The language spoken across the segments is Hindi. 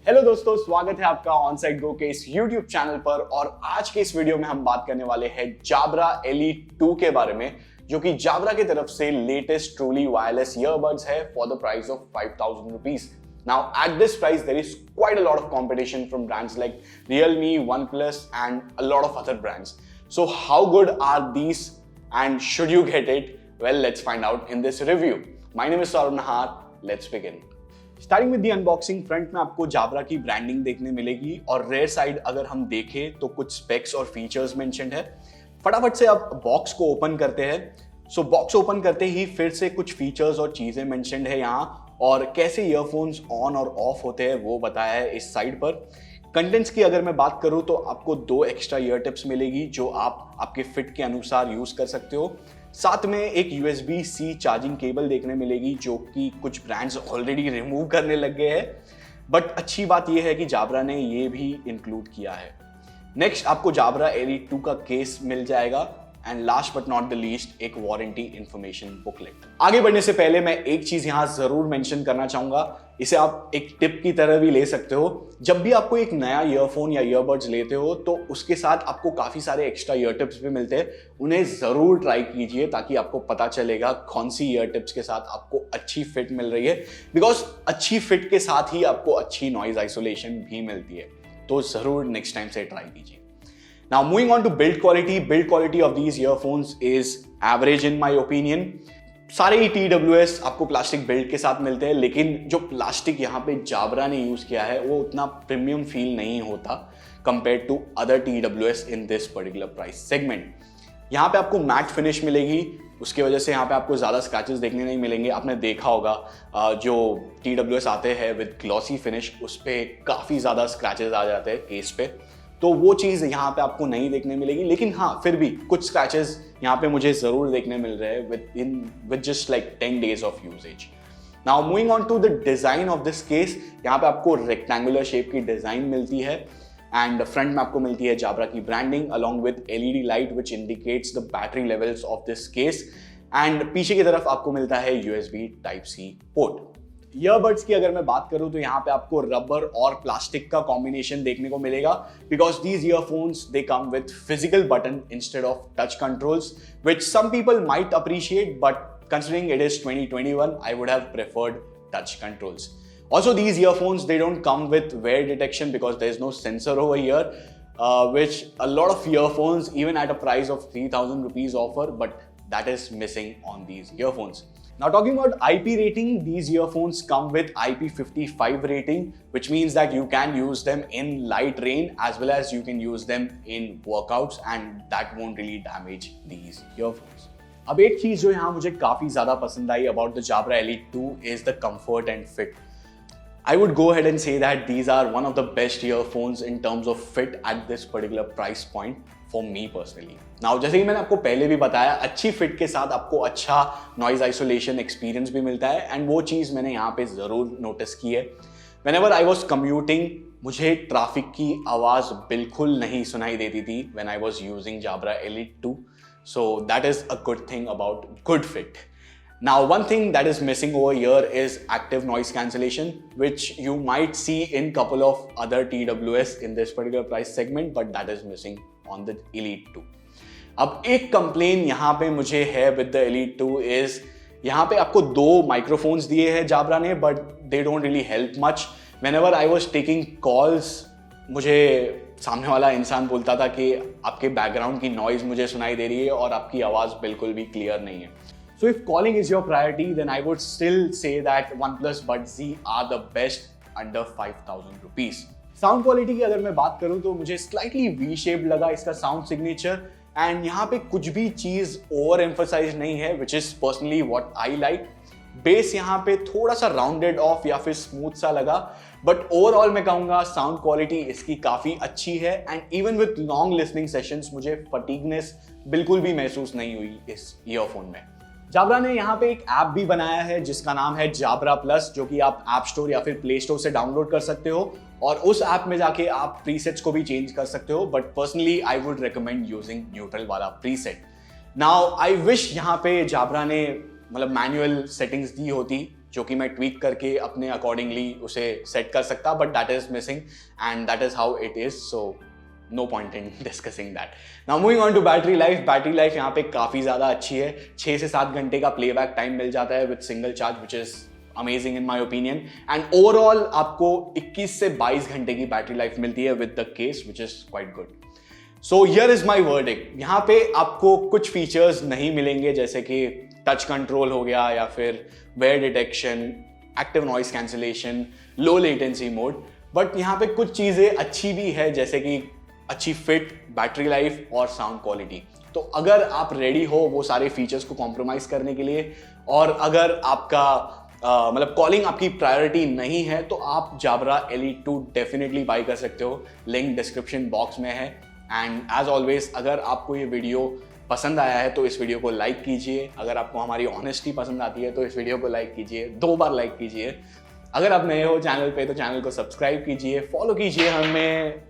हेलो दोस्तों, स्वागत है आपका ऑन साइट गो के इस YouTube चैनल पर। और आज के इस वीडियो में हम बात करने वाले हैं जाब्रा एलीट 2 के बारे में, जो कि जाब्रा की तरफ से लेटेस्ट ट्रूली वायरलेस ईयरबड्स है for the price of 5000 rupees. Now at this price there is quite a lot of competition from brands like Realme, OnePlus and a lot of other brands. So how good are these and should you get it? Well, let's find out in this review. My name is Saurabh Nahar. Let's begin. Starting with the unboxing, front में आपको जाब्रा की ब्रांडिंग देखने मिलेगी और रेयर साइड अगर हम देखें तो कुछ स्पेक्स और फीचर्स मेंशन्ड है। फटाफट से आप बॉक्स को ओपन करते हैं। सो बॉक्स ओपन करते ही फिर से कुछ फीचर्स और चीजें मेंशन्ड है यहाँ, और कैसे ईयरफोन्स ऑन और ऑफ होते हैं वो बताया है इस साइड पर। कंटेंट्स की अगर मैं बात करूं तो आपको 2 एक्स्ट्रा ईयर टिप्स मिलेगी जो आप आपके फिट के अनुसार यूज कर सकते हो। साथ में एक USB-C चार्जिंग केबल देखने मिलेगी जो कि कुछ ब्रांड्स ऑलरेडी रिमूव करने लग गए हैं, बट अच्छी बात यह है कि जाब्रा ने ये भी इंक्लूड किया है। नेक्स्ट आपको जाब्रा एलीट 2 का केस मिल जाएगा and last but not the least एक वारंटी इंफॉर्मेशन बुकलेट। आगे बढ़ने से पहले मैं एक चीज यहां जरूर मेंशन करना चाहूंगा, इसे आप एक टिप की तरह भी ले सकते हो। जब भी आपको एक नया ईयरफोन या ईयरबड्स लेते हो तो उसके साथ आपको काफी सारे एक्स्ट्रा ईयर टिप्स भी मिलते हैं, उन्हें जरूर ट्राई कीजिए ताकि आपको पता चलेगा कौन सी ईयर टिप्स के साथ आपको अच्छी फिट मिल रही है। बिकॉज अच्छी फिट के साथ ही आपको अच्छी नॉइज आइसोलेशन भी मिलती है, तो जरूर नेक्स्ट टाइम से ट्राई कीजिए। Now moving on to build quality of these earphones is average in my opinion. सारे ही TWS आपको प्लास्टिक बिल्ड के साथ मिलते हैं, लेकिन जो प्लास्टिक यहाँ पे जाब्रा ने यूज किया है वो उतना प्रीमियम फील नहीं होता compare to other TWS in this particular price segment. यहाँ पे आपको मैट फिनिश मिलेगी, उसकी वजह से यहाँ पे आपको ज़्यादा स्क्रैचेस देखने नहीं मिलेंगे। आपने देखा होगा जो TWS आते हैं विद ग्लॉसी फिनिश, उस पर काफ़ी ज़्यादा स्क्रैचेस आ जाते हैं केस पे, तो वो चीज़ यहाँ पे आपको नहीं देखने मिलेगी। लेकिन हाँ, फिर भी कुछ स्क्रैचेस यहाँ पे मुझे ज़रूर देखने मिल रहे हैं with just like 10 days of usage. Now moving on to the design of this case, यहाँ पे आपको रेक्टेंगुलर शेप की डिज़ाइन मिलती है एंड फ्रंट में आपको मिलती है जाब्रा की branding along with LED light which indicates the battery levels of this case, and पीछे की तरफ आपको मिलता है USB Type-C पोर्ट। ईयरबड्स की अगर मैं बात करूं तो यहाँ पे आपको रबर और प्लास्टिक का कॉम्बिनेशन देखने को मिलेगा, because these earphones they come with physical button instead of touch controls, which some people might appreciate, but considering it is 2021 I would have preferred touch controls. Also, these earphones, they don't come with wear detection because there is no sensor over here, which a lot of earphones, even at a price of 3000 rupees offer, but that is missing on these earphones. Now, talking about IP rating, these earphones come with IP55 rating, which means that you can use them in light rain as well as you can use them in workouts, and that won't really damage these earphones. अब एक चीज जो यहाँ मुझे काफी ज्यादा पसंद आई about the Jabra Elite 2 is the comfort and fit. I would go ahead and say that these are one of the best earphones in terms of fit at this particular price point for me personally. Now, जैसे कि मैंने आपको पहले भी बताया, अच्छी फिट के साथ आपको अच्छा नॉइज आइसोलेशन एक्सपीरियंस भी मिलता है, एंड वो चीज़ मैंने यहाँ पे ज़रूर नोटिस की है। Whenever I was commuting, मुझे ट्रैफिक की आवाज़ बिल्कुल नहीं सुनाई देती थी when I was using Jabra Elite 2. So that is a good thing about good fit. Now, one thing that is missing over here is active noise cancellation, which you might see in couple of other TWS in this particular price segment, but that is missing on the Elite 2. अब एक कंप्लेन यहाँ पे मुझे है with the Elite 2 is यहाँ पे आपको 2 माइक्रोफोन्स दिए हैं जाब्रा ने, but they don't really help much. Whenever I was taking calls, मुझे सामने वाला इंसान बोलता था कि आपके बैकग्राउंड की नॉइज मुझे सुनाई दे रही है और आपकी आवाज़ बिल्कुल भी क्लियर नहीं है। So if calling is your priority, then I would still say that OnePlus Buds Z are the best under 5000 rupees. Sound quality की अगर मैं बात करूं तो मुझे slightly V-shaped लगा इसका sound signature, and यहाँ पे कुछ भी चीज़ over emphasized नहीं है, which is personally what I like. Bass यहाँ पे थोड़ा सा rounded off या फिर smooth सा लगा, but overall मैं कहूँगा sound quality इसकी काफ़ी अच्छी है, and even with long listening sessions मुझे fatigueness बिल्कुल भी महसूस नहीं हुई इस ईयरफोन में। जाब्रा ने यहाँ पे एक ऐप भी बनाया है जिसका नाम है जाब्रा प्लस, जो कि आप ऐप स्टोर या फिर प्ले स्टोर से डाउनलोड कर सकते हो, और उस ऐप में जाके आप प्रीसेट्स को भी चेंज कर सकते हो, but personally I would recommend using neutral वाला प्रीसेट। नाउ आई विश यहाँ पे जाब्रा ने मतलब मैनुअल सेटिंग्स दी होती जो कि मैं ट्वीक करके अपने अकॉर्डिंगली उसे सेट कर सकता, but that is missing and that is how it is, so no point in discussing that. Now moving on to battery life. Battery life यहाँ पे काफ़ी ज़्यादा अच्छी है. 6 से 7 घंटे का प्लेबैक टाइम मिल जाता है with single charge, which is amazing in my opinion. And overall आपको 21 से 22 घंटे की बैटरी लाइफ मिलती है with the case, which is quite good. So here is my verdict. यहाँ पे आपको कुछ फीचर्स नहीं मिलेंगे जैसे कि टच कंट्रोल हो गया या फिर wear detection, active noise cancellation, low latency mode, but यहाँ पे कुछ चीज़ें अच्छी भी है जैसे कि अच्छी फिट, बैटरी लाइफ और साउंड क्वालिटी. तो अगर आप रेडी हो वो सारे फीचर्स को कॉम्प्रोमाइज़ करने के लिए, और अगर आपका मतलब कॉलिंग आपकी प्रायोरिटी नहीं है, तो आप जाब्रा Elite 2 डेफिनेटली बाई कर सकते हो. लिंक डिस्क्रिप्शन बॉक्स में है. एंड एज ऑलवेज अगर आपको ये वीडियो पसंद आया है तो इस वीडियो को लाइक कीजिए. अगर आपको हमारी ऑनेस्टी पसंद आती है तो इस वीडियो को लाइक कीजिए, 2 बार लाइक कीजिए. अगर आप नए हो चैनल पे तो चैनल को सब्सक्राइब कीजिए, फॉलो कीजिए हमें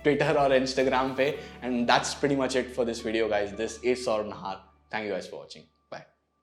ट्विटर और इंस्टाग्राम पे. And that's pretty much it for this video guys. This is Saurabh Nahar. Thank you guys for watching.